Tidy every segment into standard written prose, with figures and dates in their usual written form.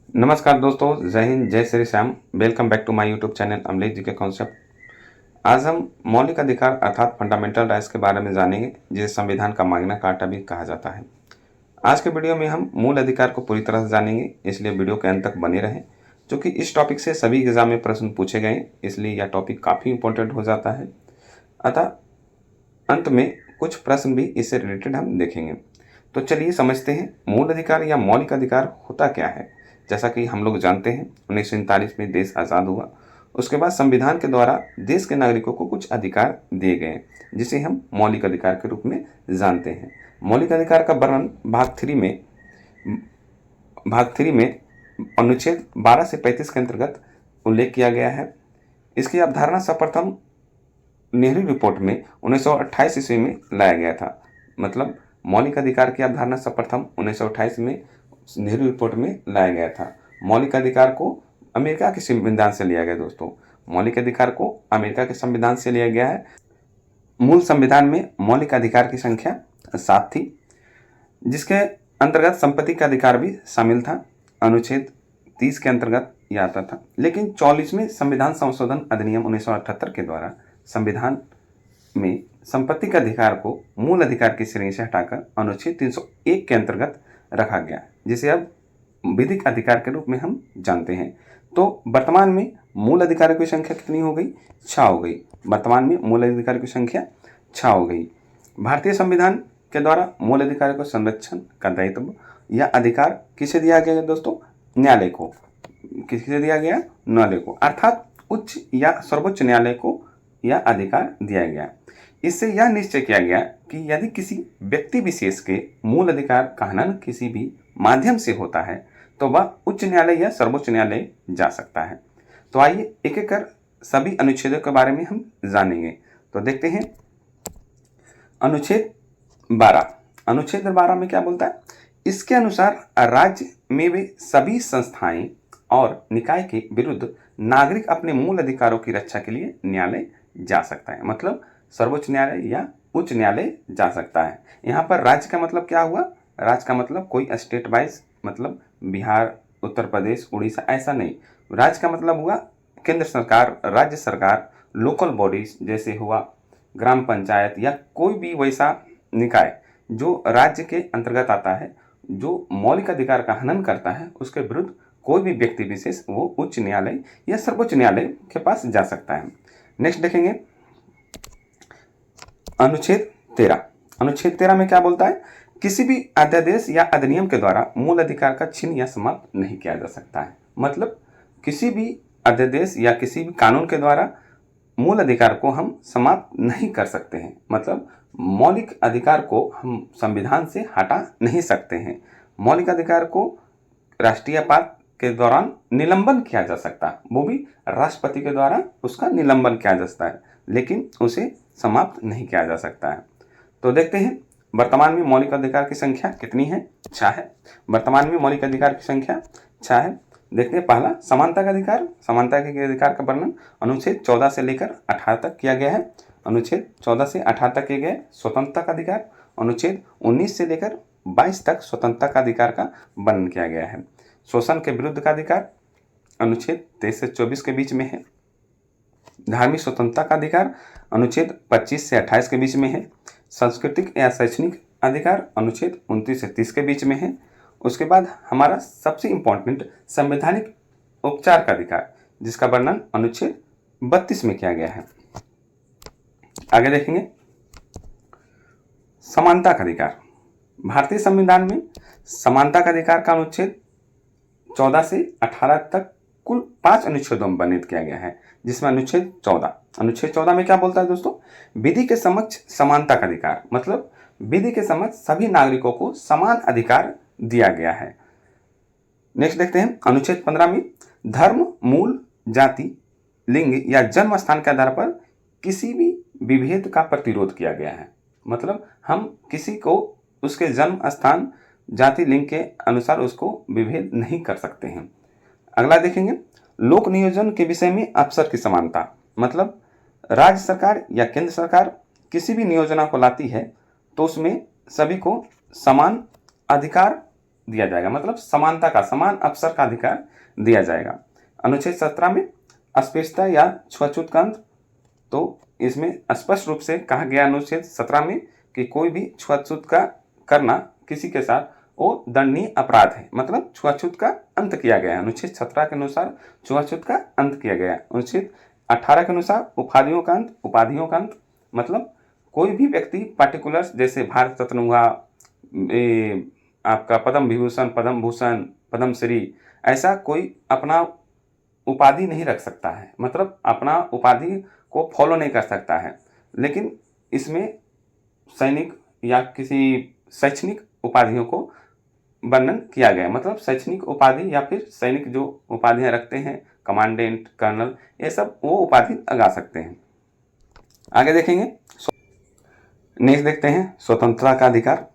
नमस्कार दोस्तों, जय हिंद, जय Shri Shyam. Welcome back to my YouTube channel Amlesh ji के कॉन्सेप्ट। आज हम मौलिक अधिकार अर्थात फंडामेंटल राइट्स के बारे में जानेंगे, जिसे संविधान का माग्ना कार्टा भी कहा जाता है। आज के वीडियो में हम मूल अधिकार को पूरी तरह से जानेंगे, इसलिए वीडियो के अंत तक बने रहें। क्योंकि इस टॉपिक से सभी एग्जाम में प्रश्न पूछे गए, इसलिए यह टॉपिक काफ़ी इंपॉर्टेंट हो जाता है। अतः अंत में कुछ प्रश्न भी इससे रिलेटेड हम देखेंगे। तो चलिए समझते हैं मूल अधिकार या मौलिक अधिकार होता क्या है। जैसा कि हम लोग जानते हैं, 1947 में देश आज़ाद हुआ। उसके बाद संविधान के द्वारा देश के नागरिकों को कुछ अधिकार दिए गए, जिसे हम मौलिक अधिकार के रूप में जानते हैं। मौलिक अधिकार का वर्णन भाग थ्री में अनुच्छेद 12 से 35 के अंतर्गत उल्लेख किया गया है। इसकी अवधारणा सर्वप्रथम नेहरू रिपोर्ट में 1928 ईस्वी में लाया गया था। मतलब मौलिक अधिकार की अवधारणा सर्वप्रथम 1928 में नेहरू रिपोर्ट में लाया गया था। मौलिक अधिकार को अमेरिका के संविधान से लिया गया। दोस्तों, मौलिक अधिकार को अमेरिका के संविधान से लिया गया है। मूल संविधान में मौलिक अधिकार की संख्या 7 थी, जिसके अंतर्गत संपत्ति का अधिकार भी शामिल था। अनुच्छेद 30 के अंतर्गत यह आता था। लेकिन 44वें संविधान संशोधन अधिनियम 1978 के द्वारा संविधान में संपत्ति के अधिकार को मूल अधिकार की श्रेणी से हटाकर अनुच्छेद 301 के अंतर्गत रखा गया, जिसे अब विधिक अधिकार के रूप में हम जानते हैं। तो वर्तमान में मूल अधिकारों की संख्या कितनी हो गई? 6 हो गई। वर्तमान में मूल अधिकारों की संख्या 6 हो गई। भारतीय संविधान के द्वारा मूल अधिकारों को संरक्षण का दायित्व या अधिकार किसे दिया गया दोस्तों? न्यायालय को। किसे दिया गया? न्यायालय को, अर्थात उच्च या सर्वोच्च न्यायालय को यह अधिकार दिया गया। इससे यह निश्चय किया गया कि यदि किसी व्यक्ति विशेष के मूल अधिकार का हनन किसी भी माध्यम से होता है तो वह उच्च न्यायालय या सर्वोच्च न्यायालय जा सकता है। तो आइए एक एक कर सभी अनुच्छेदों के बारे में हम जानेंगे। तो देखते हैं अनुच्छेद 12। अनुच्छेद 12 में क्या बोलता है? इसके अनुसार राज्य में वे सभी संस्थाएं और निकाय के विरुद्ध नागरिक अपने मूल अधिकारों की रक्षा के लिए न्यायालय जा सकता है। मतलब सर्वोच्च न्यायालय या उच्च न्यायालय जा सकता है। यहाँ पर राज्य का मतलब क्या हुआ? राज्य का मतलब कोई स्टेट वाइज, मतलब बिहार, उत्तर प्रदेश, उड़ीसा, ऐसा नहीं। राज्य का मतलब हुआ केंद्र सरकार, राज्य सरकार, लोकल बॉडीज जैसे हुआ ग्राम पंचायत या कोई भी वैसा निकाय जो राज्य के अंतर्गत आता है, जो मौलिक अधिकार का हनन करता है, उसके विरुद्ध कोई भी व्यक्ति विशेष वो उच्च न्यायालय या सर्वोच्च न्यायालय के पास जा सकता है। नेक्स्ट देखेंगे अनुच्छेद 13। अनुच्छेद 13 में क्या बोलता है? किसी भी अध्यादेश या अधिनियम के द्वारा मूल अधिकार का छीन या समाप्त नहीं किया जा सकता है। मतलब किसी भी अध्यादेश या किसी भी कानून के द्वारा मूल अधिकार को हम समाप्त नहीं कर सकते हैं। मतलब मौलिक अधिकार को हम संविधान से हटा नहीं सकते हैं। मौलिक अधिकार को राष्ट्रीयपात के दौरान निलंबन किया जा सकता है, वो भी राष्ट्रपति के द्वारा उसका निलंबन किया जा सकता है, लेकिन उसे समाप्त नहीं किया जा सकता है। तो देखते हैं वर्तमान में मौलिक अधिकार की संख्या कितनी है? 6 है। वर्तमान में मौलिक अधिकार की संख्या 6 है। देखते हैं पहला समानता का अधिकार। समानता के अधिकार का वर्णन अनुच्छेद 14 से लेकर 18 तक किया गया है। अनुच्छेद 14 से 18 तक किए गए स्वतंत्रता का अधिकार। अनुच्छेद 19 से लेकर 22 तक स्वतंत्रता का अधिकार का वर्णन किया गया है। शोषण के विरुद्ध का अधिकार अनुच्छेद 23 से 24 के बीच में है। धार्मिक स्वतंत्रता का अधिकार अनुच्छेद 25 से 28 के बीच में है। सांस्कृतिक या शैक्षणिक अधिकार अनुच्छेद 29 से 30 के बीच में है। उसके बाद हमारा सबसे इम्पोर्टेंट संवैधानिक उपचार का अधिकार, जिसका वर्णन अनुच्छेद 32 में किया गया है। आगे देखेंगे समानता का अधिकार। भारतीय संविधान में समानता का अधिकार का अनुच्छेद 14 से 18 तक कुल 5 अनुच्छेदों में वर्णित किया गया है, जिसमें अनुच्छेद 14 में क्या बोलता है दोस्तों? विधि के समक्ष समानता का अधिकार। मतलब विधि के समक्ष सभी नागरिकों को समान अधिकार दिया गया है। नेक्स्ट देखते हैं अनुच्छेद 15 में धर्म, मूल, जाति, लिंग या जन्म स्थान के आधार पर किसी भी विभेद का प्रतिरोध किया गया है। मतलब हम किसी को उसके जन्म स्थान, जाति, लिंग के अनुसार उसको विभेद नहीं कर सकते हैं। अगला देखेंगे लोक नियोजन के विषय में अफसर की समानता। मतलब राज्य सरकार या केंद्र सरकार किसी भी नियोजना को लाती है तो उसमें सभी को समान अधिकार दिया जाएगा, मतलब समानता का, समान अवसर का अधिकार दिया जाएगा। अनुच्छेद 17 में अस्पृश्यता या छुआछूत का अंत, तो इसमें स्पष्ट रूप से कहा गया अनुच्छेद 17 में कि कोई भी छुआछूत का करना किसी के साथ वो दंडनीय अपराध है, मतलब छुआछूत का अंत किया गया है। अनुच्छेद 17 के अनुसार छुआछूत का अंत किया गया है। अनुच्छेद 18 के अनुसार उपाधियों का अंत, मतलब कोई भी व्यक्ति पार्टिकुलर्स जैसे भारत रत्न हुआ, आपका पद्म विभूषण, पद्म भूषण, पद्मश्री, ऐसा कोई अपना उपाधि नहीं रख सकता है, मतलब अपना उपाधि को फॉलो नहीं कर सकता है। लेकिन इसमें सैनिक या किसी शैक्षणिक उपाधियों को वर्णन किया गया, मतलब शैक्षणिक उपाधि या फिर सैनिक जो उपाधियां रखते हैं, कमांडेंट, कर्नल, ये सब वो उपाधि लगा सकते हैं। आगे देखेंगे, नेक्स्ट देखते हैं स्वतंत्रता का अधिकार।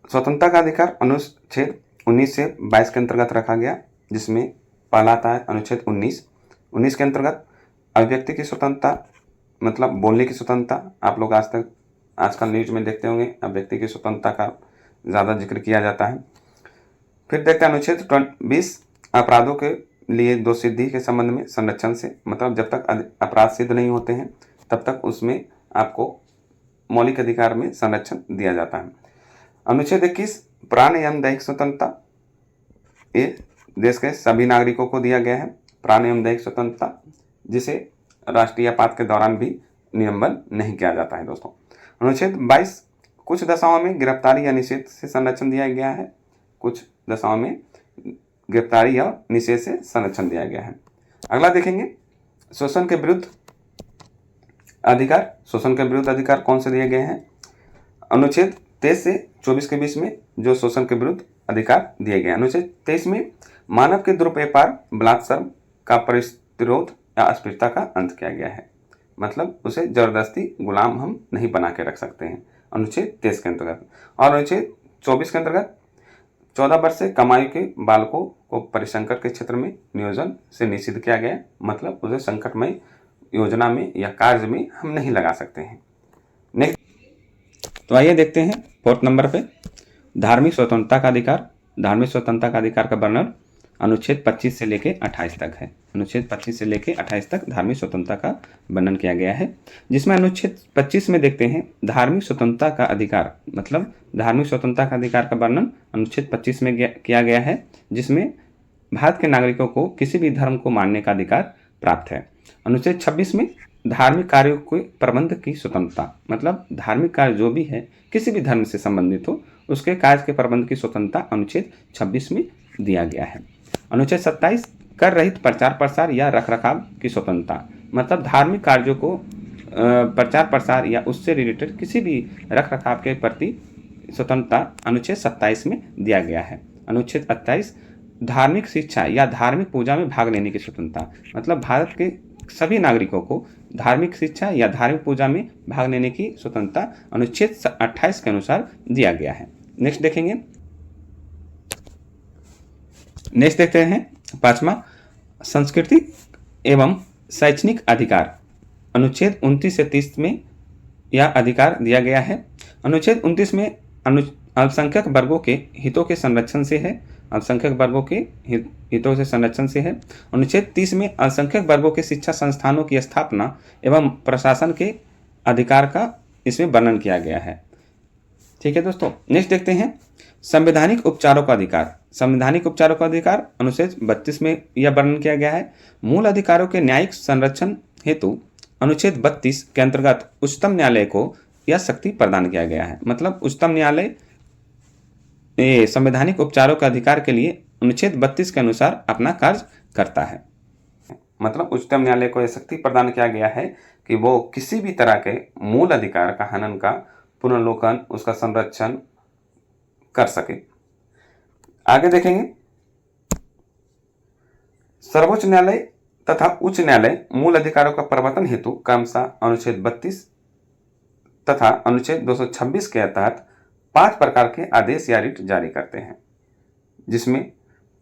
स्वतंत्रता का अधिकार अनुच्छेद 19 से 22 के अंतर्गत रखा गया, जिसमें पहला आता है अनुच्छेद 19 के अंतर्गत अभिव्यक्ति की स्वतंत्रता, मतलब बोलने की स्वतंत्रता। आप लोग आजकल न्यूज में देखते होंगे अभिव्यक्ति की स्वतंत्रता का ज़्यादा जिक्र किया जाता है। फिर देखते हैं अनुच्छेद 20 अपराधों के लिए दोषसिद्धि के संबंध में संरक्षण से, मतलब जब तक अपराध सिद्ध नहीं होते हैं तब तक उसमें आपको मौलिक अधिकार में संरक्षण दिया जाता है। अनुच्छेद 21 प्राण एवं दैहिक स्वतंत्रता, ये देश के सभी नागरिकों को दिया गया है, प्राण एवं दैहिक स्वतंत्रता, जिसे राष्ट्रीय आपात के दौरान भी निलंबन नहीं किया जाता है दोस्तों। अनुच्छेद 22 कुछ दशाओं में गिरफ्तारी या निषेध से संरक्षण दिया गया है, कुछ दशाओं में गिरफ्तारी या निषेध से संरक्षण दिया गया है। अगला देखेंगे शोषण के विरुद्ध अधिकार। शोषण के विरुद्ध अधिकार कौन से दिए गए हैं? अनुच्छेद 23 से 24 के बीच में जो शोषण के विरुद्ध अधिकार दिए गए। अनुच्छेद 23 में मानव के दुर्व्यापार, बलात्कार का प्रतिरोध या अस्पृश्यता का अंत किया गया है, मतलब उसे जबरदस्ती गुलाम हम नहीं बना के रख सकते हैं, अनुच्छेद 23 के अंतर्गत। और अनुच्छेद 24 के अंतर्गत 14 वर्ष से कम आयु के बालकों को परिसंकट के क्षेत्र में नियोजन से निषिद्ध किया गया, मतलब उसे संकटमय योजना में या कार्य में हम नहीं लगा सकते हैं। नेक्स्ट, तो आइए देखते हैं 4th नंबर पे धार्मिक स्वतंत्रता का अधिकार। धार्मिक स्वतंत्रता का अधिकार का वर्णन अनुच्छेद 25 से लेकर 28 तक है। अनुच्छेद 25 से लेकर 28 तक धार्मिक स्वतंत्रता का वर्णन किया गया है, जिसमें अनुच्छेद 25 में देखते हैं धार्मिक स्वतंत्रता का अधिकार, मतलब धार्मिक स्वतंत्रता का अधिकार का वर्णन अनुच्छेद 25 में किया गया है, जिसमें भारत के नागरिकों को किसी भी धर्म को मानने का अधिकार प्राप्त है। अनुच्छेद 26 में धार्मिक कार्यों के प्रबंध की स्वतंत्रता, मतलब धार्मिक कार्य जो भी है किसी भी धर्म से संबंधित हो उसके कार्य के प्रबंध की स्वतंत्रता अनुच्छेद 26 में दिया गया है। अनुच्छेद 27 कर रहित प्रचार प्रसार या रखरखाव की स्वतंत्रता, मतलब धार्मिक कार्यों को प्रचार प्रसार या उससे रिलेटेड किसी भी रखरखाव के प्रति स्वतंत्रता अनुच्छेद 27 में दिया गया है। अनुच्छेद 28 धार्मिक शिक्षा या धार्मिक पूजा में भाग लेने की स्वतंत्रता, मतलब भारत के सभी नागरिकों को धार्मिक शिक्षा या धार्मिक पूजा में भाग लेने की स्वतंत्रता अनुच्छेद 28 के अनुसार दिया गया है। नेक्स्ट देखते हैं 5वां संस्कृति एवं शैक्षणिक अधिकार। अनुच्छेद 29 से 30 में यह अधिकार दिया गया है। अनुच्छेद 29 में अल्पसंख्यक वर्गों के हितों के संरक्षण से है, अल्पसंख्यक वर्गों के हितों से संरक्षण से है। अनुच्छेद 30 में अल्पसंख्यक वर्गों के शिक्षा संस्थानों की स्थापना एवं प्रशासन के अधिकार का इसमें वर्णन किया गया है। ठीक है दोस्तों, नेक्स्ट देखते हैं संवैधानिक उपचारों का अधिकार। संवैधानिक उपचारों का अधिकार अनुच्छेद 32 में यह वर्णन किया गया है। मूल अधिकारों के न्यायिक संरक्षण हेतु अनुच्छेद 32 के अंतर्गत उच्चतम न्यायालय को यह शक्ति प्रदान किया गया है, मतलब उच्चतम न्यायालय संवैधानिक उपचारों के अधिकार के लिए अनुच्छेद 32 के अनुसार अपना कार्य करता है, मतलब उच्चतम न्यायालय को यह शक्ति प्रदान किया गया है कि वो किसी भी तरह के मूल अधिकार का हनन का पुनर्लोकन, उसका संरक्षण कर सके। आगे देखेंगे सर्वोच्च न्यायालय तथा उच्च न्यायालय मूल अधिकारों का प्रवर्तन हेतु क्रमशः अनुच्छेद 32 तथा अनुच्छेद 226 के तहत 5 प्रकार के आदेश या रिट जारी करते हैं, जिसमें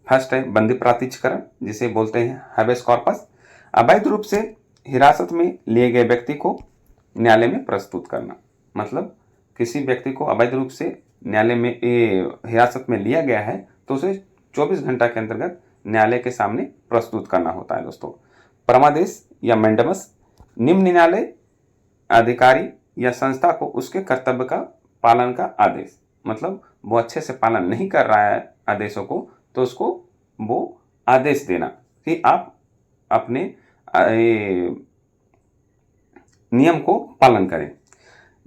फर्स्ट है बंदी प्रातिष्ठीकरण, जिसे बोलते हैं हैबेस कॉर्पस। अवैध रूप से हिरासत में लिए गए व्यक्ति को न्यायालय में प्रस्तुत करना, मतलब किसी व्यक्ति को अवैध रूप से न्यायालय में हिरासत में लिया गया है तो उसे 24 घंटा के अंतर्गत न्यायालय के सामने प्रस्तुत करना होता है दोस्तों। परमादेश या मैंडेमस, निम्न न्यायालय अधिकारी या संस्था को उसके कर्तव्य का पालन का आदेश, मतलब वो अच्छे से पालन नहीं कर रहा है आदेशों को तो उसको वो आदेश देना कि आप अपने नियम को पालन करें।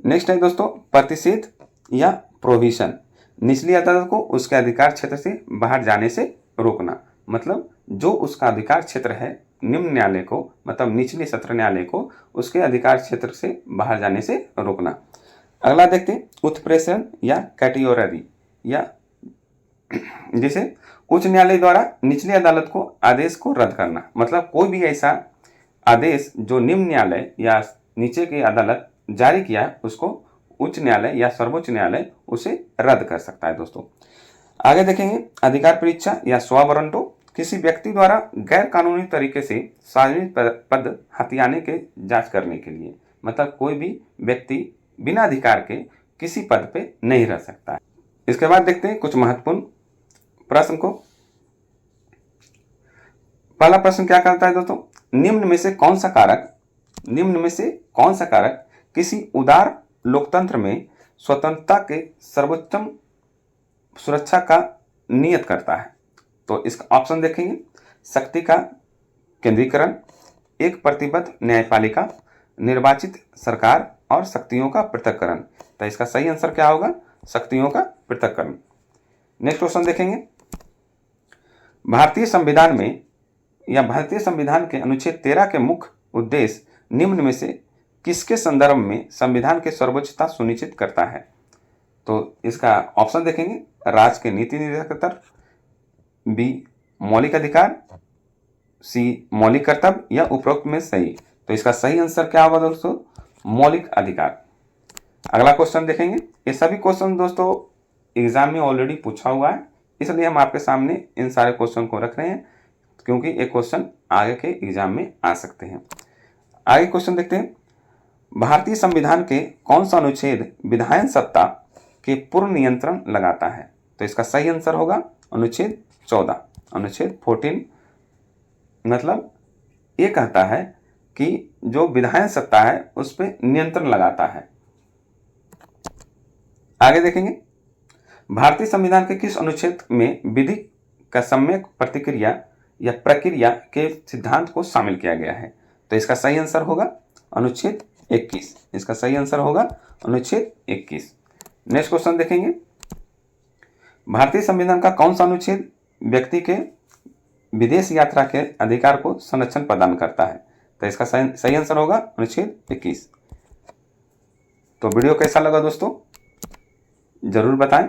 नेक्स्ट है दोस्तों प्रतिषेध या प्रोहिबिशन, निचली अदालत को उसके अधिकार क्षेत्र से बाहर जाने से रोकना, मतलब जो उसका अधिकार क्षेत्र है निम्न न्यायालय को, मतलब निचले सत्र न्यायालय को उसके अधिकार क्षेत्र से बाहर जाने से रोकना। अगला देखते हैं उत्प्रेषण या कैटेगरी, या जैसे उच्च न्यायालय द्वारा निचली अदालत को आदेश को रद्द करना, मतलब कोई भी ऐसा आदेश जो निम्न न्यायालय या नीचे की अदालत जारी किया है उसको उच्च न्यायालय या सर्वोच्च न्यायालय उसे रद्द कर सकता है दोस्तों। आगे देखेंगे अधिकार परीक्षा या स्वावरंटो, किसी व्यक्ति द्वारा गैर कानूनी तरीके से सार्वजनिक पद हथियाने के जांच करने के लिए, मतलब कोई भी व्यक्ति बिना अधिकार के किसी पद पे नहीं रह सकता है। इसके बाद देखते हैं कुछ महत्वपूर्ण प्रश्न को। पहला प्रश्न क्या करता है दोस्तों, निम्न में से कौन सा कारक किसी उदार लोकतंत्र में स्वतंत्रता के सर्वोच्चम सुरक्षा का नियत करता है। तो इसका ऑप्शन देखेंगे, शक्ति का केंद्रीकरण, एक प्रतिबद्ध न्यायपालिका, निर्वाचित सरकार और शक्तियों का पृथक्करण। तो इसका सही आंसर क्या होगा, शक्तियों का पृथक्करण। नेक्स्ट क्वेश्चन देखेंगे, भारतीय संविधान के अनुच्छेद 13 के मुख्य उद्देश्य निम्न में से किसके संदर्भ में संविधान की सर्वोच्चता सुनिश्चित करता है। तो इसका ऑप्शन देखेंगे, राज्य के नीति निर्धारण, बी मौलिक अधिकार, सी मौलिक कर्तव्य या उपरोक्त में सही। तो इसका सही आंसर क्या होगा दोस्तों, मौलिक अधिकार। अगला क्वेश्चन देखेंगे, ये सभी क्वेश्चन दोस्तों एग्जाम में ऑलरेडी पूछा हुआ है, इसलिए हम आपके सामने इन सारे क्वेश्चन को रख रहे हैं क्योंकि ये क्वेश्चन आगे के एग्जाम में आ सकते हैं। आगे क्वेश्चन देखते हैं, भारतीय संविधान के कौन सा अनुच्छेद विधायन सत्ता के पूर्ण नियंत्रण लगाता है। तो इसका सही आंसर होगा अनुच्छेद 14, अनुच्छेद 14, मतलब ये कहता है कि जो विधायन सत्ता है उस पर नियंत्रण लगाता है। आगे देखेंगे, भारतीय संविधान के किस अनुच्छेद में विधि का सम्यक प्रतिक्रिया या प्रक्रिया के सिद्धांत को शामिल किया गया है। तो इसका सही आंसर होगा अनुच्छेद 21, इसका सही आंसर होगा अनुच्छेद 21। नेक्स्ट क्वेश्चन देखेंगे, भारतीय संविधान का कौन सा अनुच्छेद व्यक्ति के विदेश यात्रा के अधिकार को संरक्षण प्रदान करता है। तो इसका सही आंसर होगा अनुच्छेद 21। तो वीडियो कैसा लगा दोस्तों जरूर बताएं,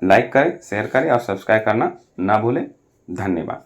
लाइक करें, शेयर करें और सब्सक्राइब करना ना भूलें। धन्यवाद।